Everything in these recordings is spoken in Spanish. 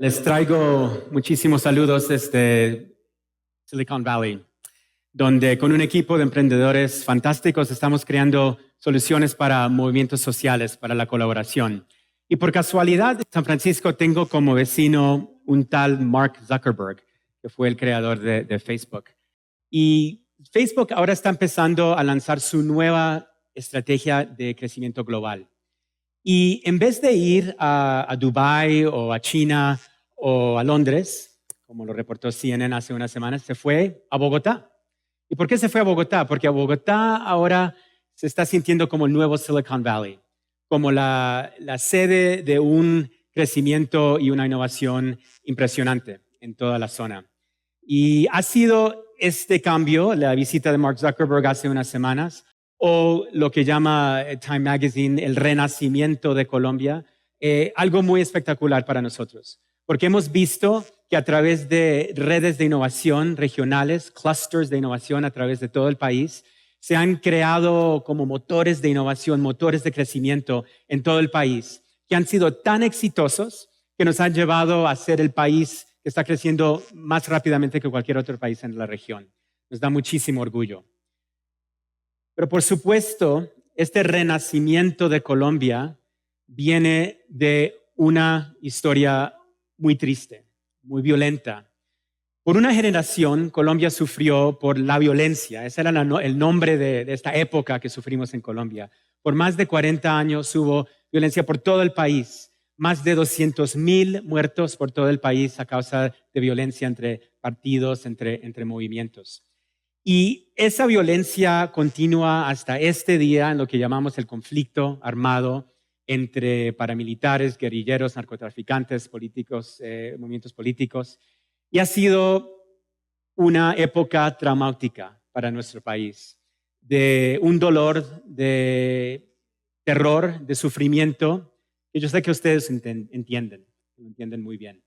Les traigo muchísimos saludos desde Silicon Valley, donde con un equipo de emprendedores fantásticos estamos creando soluciones para movimientos sociales, para la colaboración. Y por casualidad, en San Francisco tengo como vecino un tal Mark Zuckerberg, que fue el creador de Facebook. Y Facebook ahora está empezando a lanzar su nueva estrategia de crecimiento global. Y en vez de ir a Dubái o a China o a Londres, como lo reportó CNN hace unas semanas, se fue a Bogotá. ¿Y por qué se fue a Bogotá? Porque a Bogotá ahora se está sintiendo como el nuevo Silicon Valley, como la sede de un crecimiento y una innovación impresionante en toda la zona. Y ha sido este cambio, la visita de Mark Zuckerberg hace unas semanas, o lo que llama Time Magazine el renacimiento de Colombia, algo muy espectacular para nosotros, porque hemos visto que a través de redes de innovación regionales, clusters de innovación a través de todo el país, se han creado como motores de innovación, motores de crecimiento en todo el país, que han sido tan exitosos que nos han llevado a ser el país que está creciendo más rápidamente que cualquier otro país en la región. Nos da muchísimo orgullo. Pero por supuesto, este renacimiento de Colombia viene de una historia muy triste, muy violenta. Por una generación, Colombia sufrió por la violencia. Ese era el nombre de esta época que sufrimos en Colombia. Por más de 40 años hubo violencia por todo el país. Más de 200,000 muertos por todo el país a causa de violencia entre partidos, entre movimientos. Y esa violencia continúa hasta este día en lo que llamamos el conflicto armado entre paramilitares, guerrilleros, narcotraficantes, políticos, movimientos políticos. Y ha sido una época traumática para nuestro país, de un dolor, de terror, de sufrimiento, que yo sé que ustedes entienden, lo entienden muy bien.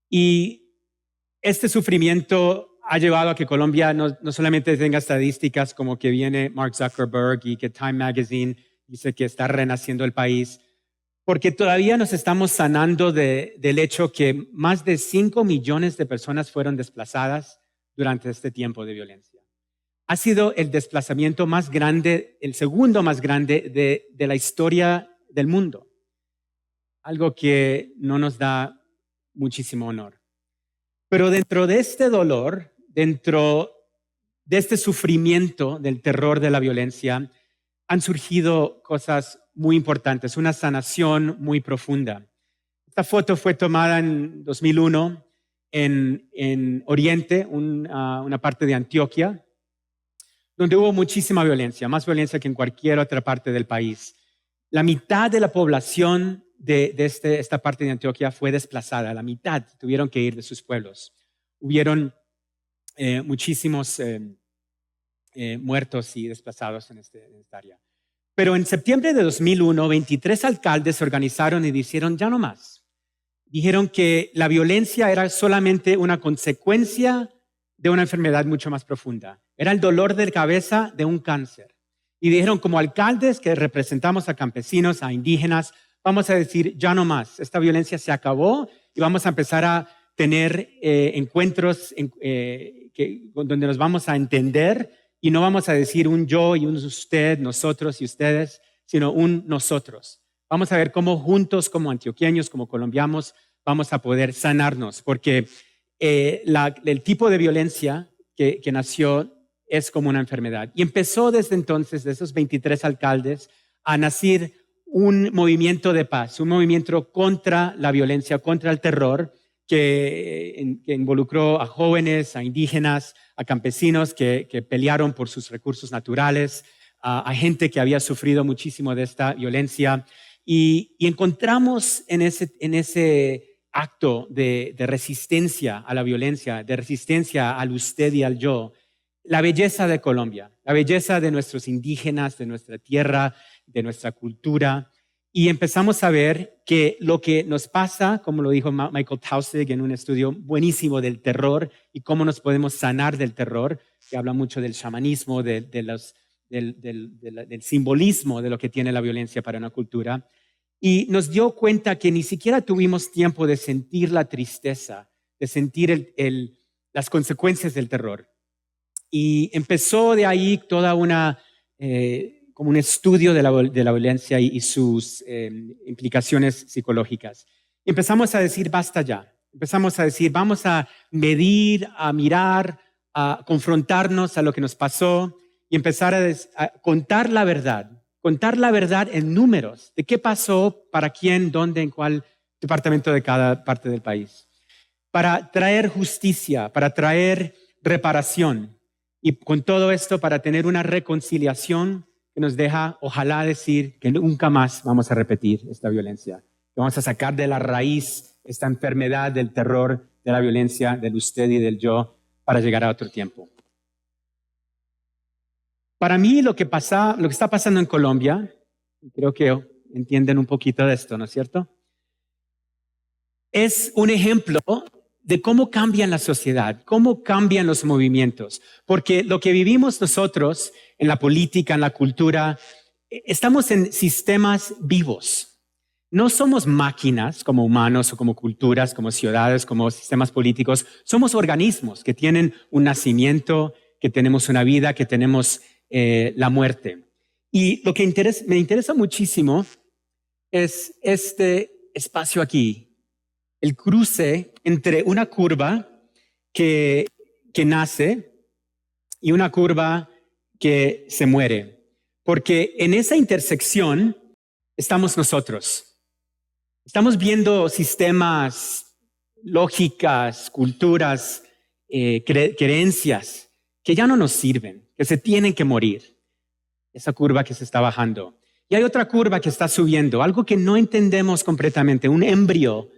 Y este sufrimiento ha llevado a que Colombia no solamente tenga estadísticas como que viene Mark Zuckerberg y que Time Magazine dice que está renaciendo el país, porque todavía nos estamos sanando del hecho que más de 5 millones de personas fueron desplazadas durante este tiempo de violencia. Ha sido el desplazamiento más grande, el segundo más grande de la historia del mundo, algo que no nos da muchísimo honor. Pero dentro de este dolor, dentro de este sufrimiento, del terror de la violencia, han surgido cosas muy importantes, una sanación muy profunda. Esta foto fue tomada en 2001 en Oriente, una parte de Antioquia, donde hubo muchísima violencia, más violencia que en cualquier otra parte del país. La mitad de la población de esta parte de Antioquia fue desplazada, la mitad tuvieron que ir de sus pueblos. Hubieron muchísimos muertos y desplazados en esta área. Pero en septiembre de 2001, 23 alcaldes se organizaron y dijeron ya no más. Dijeron que la violencia era solamente una consecuencia de una enfermedad mucho más profunda. Era el dolor de cabeza de un cáncer. Y dijeron, como alcaldes que representamos a campesinos, a indígenas, vamos a decir ya no más. Esta violencia se acabó y vamos a empezar a tener encuentros donde nos vamos a entender y no vamos a decir un yo y un usted, nosotros y ustedes, sino un nosotros. Vamos a ver cómo juntos, como antioqueños, como colombianos, vamos a poder sanarnos, porque el tipo de violencia que nació es como una enfermedad. Y empezó desde entonces, de esos 23 alcaldes, a nacer un movimiento de paz, un movimiento contra la violencia, contra el terror, que involucró a jóvenes, a indígenas, a campesinos que pelearon por sus recursos naturales, a gente que había sufrido muchísimo de esta violencia. Y encontramos en ese acto de resistencia a la violencia, de resistencia al usted y al yo, la belleza de Colombia, la belleza de nuestros indígenas, de nuestra tierra, de nuestra cultura. Y empezamos a ver que lo que nos pasa, como lo dijo Michael Taussig en un estudio buenísimo del terror y cómo nos podemos sanar del terror, que habla mucho del chamanismo, del simbolismo de lo que tiene la violencia para una cultura. Y nos dio cuenta que ni siquiera tuvimos tiempo de sentir la tristeza, de sentir las consecuencias del terror. Y empezó de ahí toda como un estudio de la violencia y sus implicaciones psicológicas. Y empezamos a decir, basta ya. Empezamos a decir, vamos a medir, a mirar, a confrontarnos a lo que nos pasó y empezar a contar la verdad en números de qué pasó, para quién, dónde, en cuál departamento de cada parte del país, para traer justicia, para traer reparación y con todo esto para tener una reconciliación que nos deja, ojalá, decir que nunca más vamos a repetir esta violencia, que vamos a sacar de la raíz esta enfermedad del terror, de la violencia, del usted y del yo, para llegar a otro tiempo. Para mí lo que está pasando en Colombia, creo que entienden un poquito de esto, ¿no es cierto? Es un ejemplo de cómo cambian la sociedad, cómo cambian los movimientos. Porque lo que vivimos nosotros en la política, en la cultura, estamos en sistemas vivos. No somos máquinas como humanos o como culturas, como ciudades, como sistemas políticos. Somos organismos que tienen un nacimiento, que tenemos una vida, que tenemos la muerte. Y lo que me interesa muchísimo es este espacio aquí, el cruce entre una curva que nace y una curva que se muere. Porque en esa intersección estamos nosotros. Estamos viendo sistemas, lógicas, culturas, creencias que ya no nos sirven, que se tienen que morir. Esa curva que se está bajando. Y hay otra curva que está subiendo, algo que no entendemos completamente, un embrión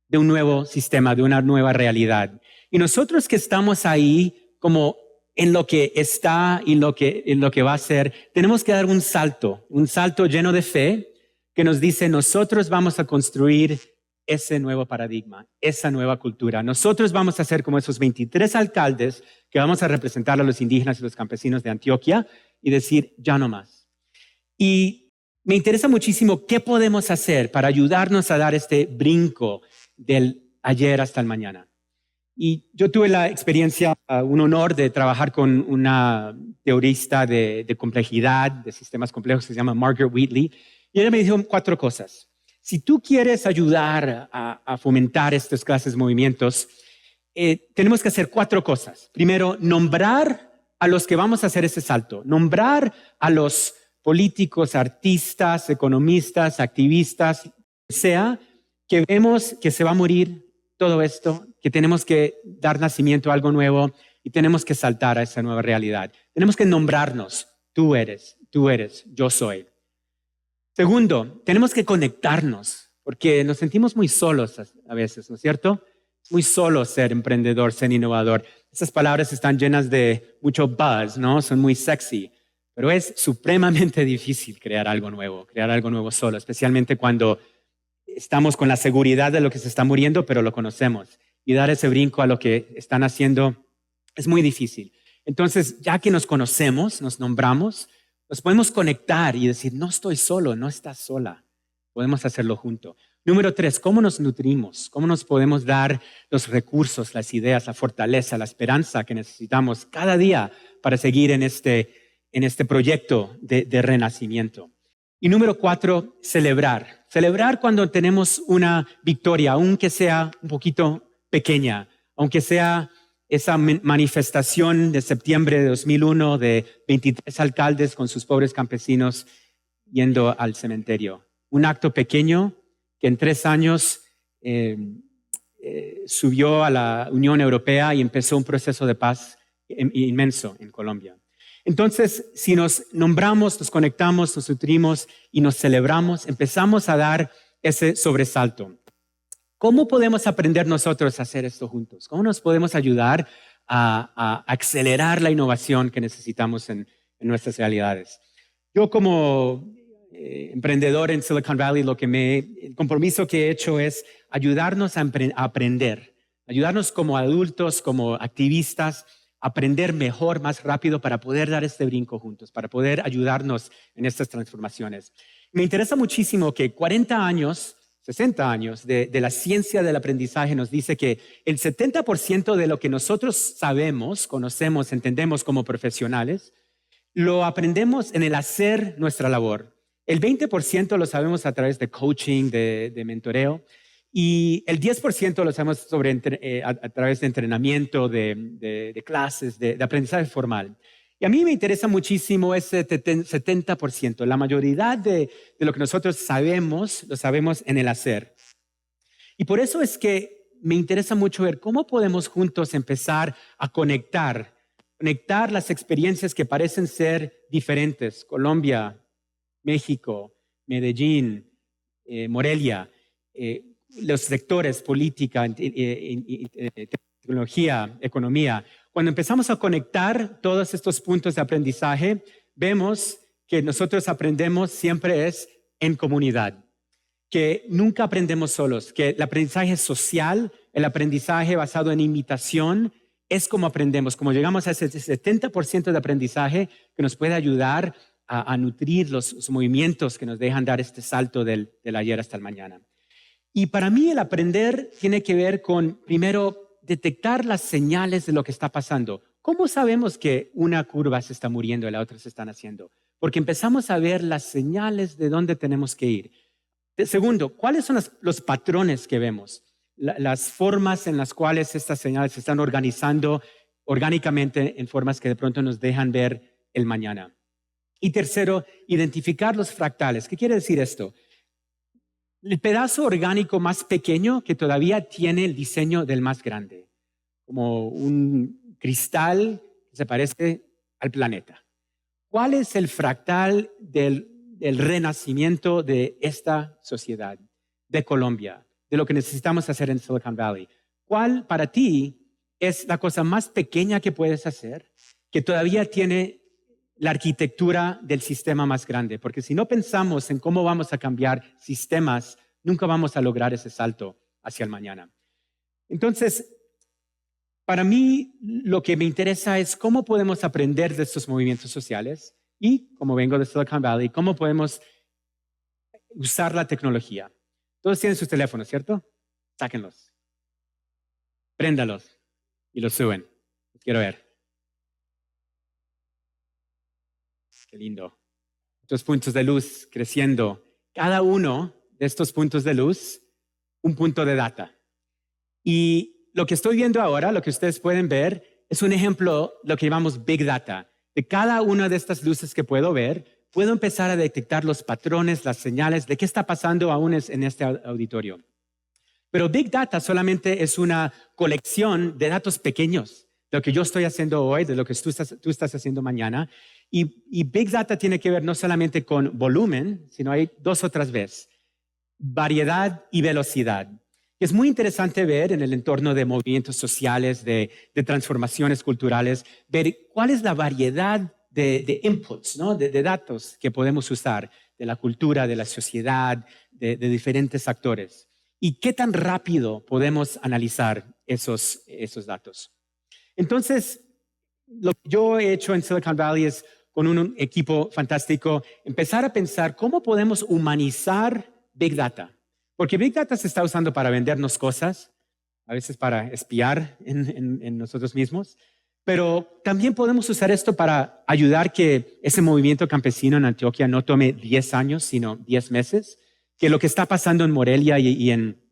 de un nuevo sistema, de una nueva realidad. Y nosotros que estamos ahí como en lo que está y en lo que va a ser, tenemos que dar un salto lleno de fe que nos dice, nosotros vamos a construir ese nuevo paradigma, esa nueva cultura. Nosotros vamos a ser como esos 23 alcaldes que vamos a representar a los indígenas y los campesinos de Antioquia y decir, ya no más. Y me interesa muchísimo qué podemos hacer para ayudarnos a dar este brinco del ayer hasta el mañana. Y yo tuve la experiencia, un honor de trabajar con una teorista de complejidad, de sistemas complejos que se llama Margaret Wheatley. Y ella me dijo 4 cosas. Si tú quieres ayudar a fomentar estas clases de movimientos, tenemos que hacer 4 cosas. Primero, nombrar a los que vamos a hacer ese salto. Nombrar a los políticos, artistas, economistas, activistas, sea que vemos que se va a morir todo esto, que tenemos que dar nacimiento a algo nuevo y tenemos que saltar a esa nueva realidad. Tenemos que nombrarnos. Tú eres, yo soy. Segundo, tenemos que conectarnos, porque nos sentimos muy solos a veces, ¿no es cierto? Muy solo ser emprendedor, ser innovador. Esas palabras están llenas de mucho buzz, ¿no? Son muy sexy, pero es supremamente difícil crear algo nuevo solo, especialmente cuando estamos con la seguridad de lo que se está muriendo, pero lo conocemos. Y dar ese brinco a lo que están haciendo es muy difícil. Entonces, ya que nos conocemos, nos nombramos, nos podemos conectar y decir, no estoy solo, no estás sola. Podemos hacerlo juntos. Número 3, ¿cómo nos nutrimos? ¿Cómo nos podemos dar los recursos, las ideas, la fortaleza, la esperanza que necesitamos cada día para seguir en este proyecto de renacimiento? Y número 4, celebrar. Celebrar cuando tenemos una victoria, aunque sea un poquito pequeña, aunque sea esa manifestación de septiembre de 2001 de 23 alcaldes con sus pobres campesinos yendo al cementerio. Un acto pequeño que en 3 años subió a la Unión Europea y empezó un proceso de paz inmenso en Colombia. Entonces, si nos nombramos, nos conectamos, nos nutrimos y nos celebramos, empezamos a dar ese sobresalto. ¿Cómo podemos aprender nosotros a hacer esto juntos? ¿Cómo nos podemos ayudar a acelerar la innovación que necesitamos en nuestras realidades? Yo como emprendedor en Silicon Valley, el compromiso que he hecho es ayudarnos a aprender, ayudarnos como adultos, como activistas, a aprender mejor, más rápido para poder dar este brinco juntos, para poder ayudarnos en estas transformaciones. Me interesa muchísimo que 40 años, 60 años de la ciencia del aprendizaje nos dice que el 70% de lo que nosotros sabemos, conocemos, entendemos como profesionales, lo aprendemos en el hacer nuestra labor. El 20% lo sabemos a través de coaching, de mentoreo, y el 10% lo sabemos a través de entrenamiento, de clases, de aprendizaje formal. Y a mí me interesa muchísimo ese 70%. La mayoría de lo que nosotros sabemos, lo sabemos en el hacer. Y por eso es que me interesa mucho ver cómo podemos juntos empezar a conectar las experiencias que parecen ser diferentes. Colombia, México, Medellín, Morelia, los sectores, política, tecnología, economía. Cuando empezamos a conectar todos estos puntos de aprendizaje, vemos que nosotros aprendemos siempre es en comunidad, que nunca aprendemos solos, que el aprendizaje social, el aprendizaje basado en imitación, es como aprendemos, como llegamos a ese 70% de aprendizaje que nos puede ayudar a nutrir los movimientos que nos dejan dar este salto del ayer hasta el mañana. Y para mí el aprender tiene que ver con, primero, detectar las señales de lo que está pasando. ¿Cómo sabemos que una curva se está muriendo y la otra se está haciendo? Porque empezamos a ver las señales de dónde tenemos que ir. Segundo, ¿cuáles son los patrones que vemos? Las formas en las cuales estas señales se están organizando orgánicamente en formas que de pronto nos dejan ver el mañana. Y tercero, identificar los fractales. ¿Qué quiere decir esto? El pedazo orgánico más pequeño que todavía tiene el diseño del más grande, como un cristal que se parece al planeta. ¿Cuál es el fractal del renacimiento de esta sociedad, de Colombia, de lo que necesitamos hacer en Silicon Valley? ¿Cuál para ti es la cosa más pequeña que puedes hacer que todavía tiene la arquitectura del sistema más grande? Porque si no pensamos en cómo vamos a cambiar sistemas, nunca vamos a lograr ese salto hacia el mañana. Entonces, para mí lo que me interesa es cómo podemos aprender de estos movimientos sociales y, como vengo de Silicon Valley, cómo podemos usar la tecnología. Todos tienen sus teléfonos, ¿cierto? Sáquenlos, préndalos y los suben. Los quiero ver. Qué lindo. Estos puntos de luz creciendo. Cada uno de estos puntos de luz, un punto de data. Y lo que estoy viendo ahora, lo que ustedes pueden ver, es un ejemplo, lo que llamamos Big Data. De cada una de estas luces que puedo ver, puedo empezar a detectar los patrones, las señales de qué está pasando aún en este auditorio. Pero Big Data solamente es una colección de datos pequeños, de lo que yo estoy haciendo hoy, de lo que tú estás haciendo mañana. Y Big Data tiene que ver no solamente con volumen, sino hay dos otras veces, variedad y velocidad. Es muy interesante ver en el entorno de movimientos sociales, de transformaciones culturales, ver cuál es la variedad de inputs, ¿no? de datos que podemos usar de la cultura, de la sociedad, de diferentes actores. Y qué tan rápido podemos analizar esos datos. Entonces, lo que yo he hecho en Silicon Valley es, con un equipo fantástico, empezar a pensar cómo podemos humanizar Big Data. Porque Big Data se está usando para vendernos cosas, a veces para espiar en nosotros mismos, pero también podemos usar esto para ayudar que ese movimiento campesino en Antioquia no tome 10 años, sino 10 meses, que lo que está pasando en Morelia y en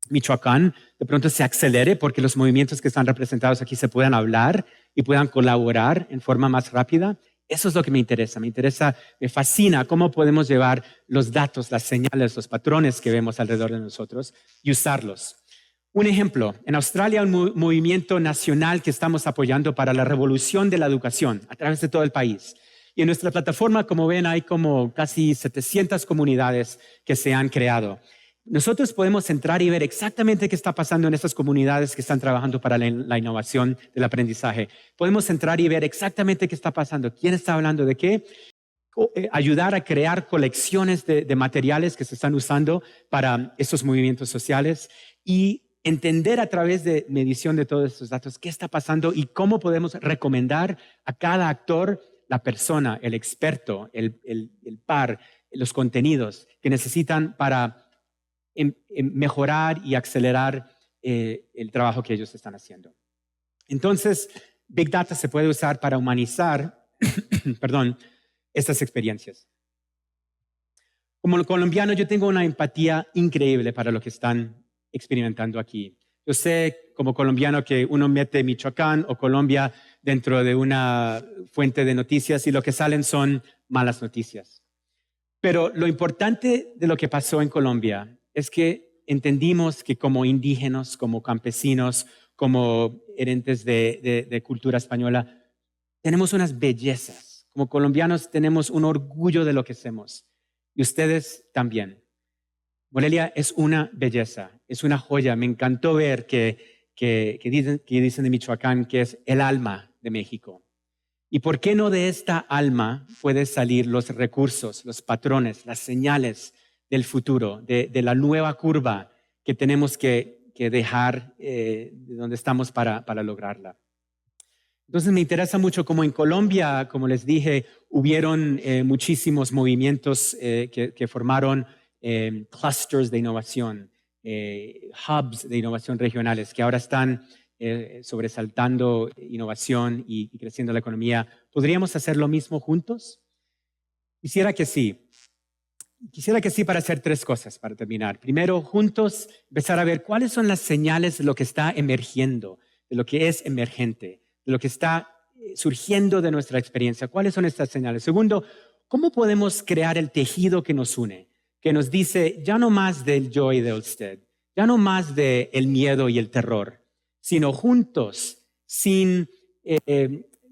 Michoacán de pronto se acelere porque los movimientos que están representados aquí se puedan hablar y puedan colaborar en forma más rápida. Eso es lo que me interesa. Me fascina cómo podemos llevar los datos, las señales, los patrones que vemos alrededor de nosotros y usarlos. Un ejemplo, en Australia hay un movimiento nacional que estamos apoyando para la revolución de la educación a través de todo el país. Y en nuestra plataforma, como ven, hay como casi 700 comunidades que se han creado. Nosotros podemos entrar y ver exactamente qué está pasando en estas comunidades que están trabajando para la innovación del aprendizaje. Podemos entrar y ver exactamente qué está pasando, quién está hablando de qué, ayudar a crear colecciones de materiales que se están usando para estos movimientos sociales y entender a través de medición de todos estos datos qué está pasando y cómo podemos recomendar a cada actor, la persona, el experto, el par los contenidos que necesitan para mejorar y acelerar el trabajo que ellos están haciendo. Entonces, Big Data se puede usar para humanizar perdón, estas experiencias. Como colombiano, yo tengo una empatía increíble para lo que están experimentando aquí. Yo sé, como colombiano, que uno mete Michoacán o Colombia dentro de una fuente de noticias y lo que salen son malas noticias. Pero lo importante de lo que pasó en Colombia es que entendimos que como indígenas, como campesinos, como herentes de cultura española, tenemos unas bellezas. Como colombianos tenemos un orgullo de lo que hacemos. Y ustedes también. Morelia es una belleza, es una joya. Me encantó ver que dicen de Michoacán que es el alma de México. ¿Y por qué no de esta alma pueden salir los recursos, los patrones, las señales del futuro, de la nueva curva que tenemos que dejar de donde estamos para lograrla? Entonces me interesa mucho cómo en Colombia, como les dije, hubieron muchísimos movimientos que formaron clusters de innovación, hubs de innovación regionales que ahora están sobresaltando innovación y creciendo la economía. ¿Podríamos hacer lo mismo juntos? Quisiera que sí. Quisiera que sí para hacer tres cosas para terminar. Primero, juntos empezar a ver cuáles son las señales de lo que está emergiendo, de lo que es emergente, de lo que está surgiendo de nuestra experiencia. ¿Cuáles son estas señales? Segundo, ¿cómo podemos crear el tejido que nos une? Que nos dice ya no más del yo y de usted, ya no más del miedo y el terror, sino juntos, sin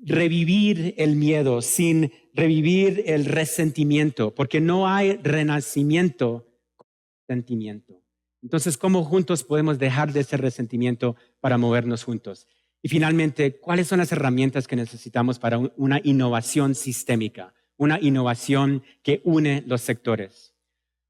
revivir el miedo, sin revivir el resentimiento, porque no hay renacimiento con resentimiento. Entonces, ¿cómo juntos podemos dejar de ese resentimiento para movernos juntos? Y finalmente, ¿cuáles son las herramientas que necesitamos para una innovación sistémica, una innovación que une los sectores?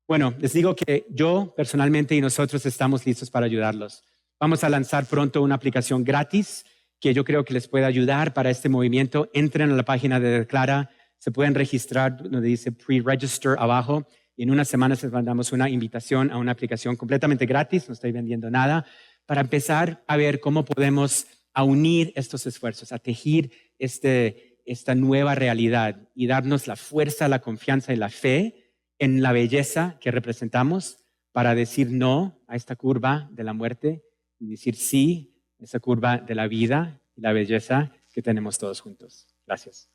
Bueno, les digo que yo personalmente y nosotros estamos listos para ayudarlos. Vamos a lanzar pronto una aplicación gratis que yo creo que les puede ayudar para este movimiento. Entren a la página de Declara, se pueden registrar donde dice pre-register abajo y en unas semanas les mandamos una invitación a una aplicación completamente gratis, no estoy vendiendo nada, para empezar a ver cómo podemos unir estos esfuerzos, a tejer esta nueva realidad y darnos la fuerza, la confianza y la fe en la belleza que representamos para decir no a esta curva de la muerte y decir sí a esa curva de la vida y la belleza que tenemos todos juntos. Gracias.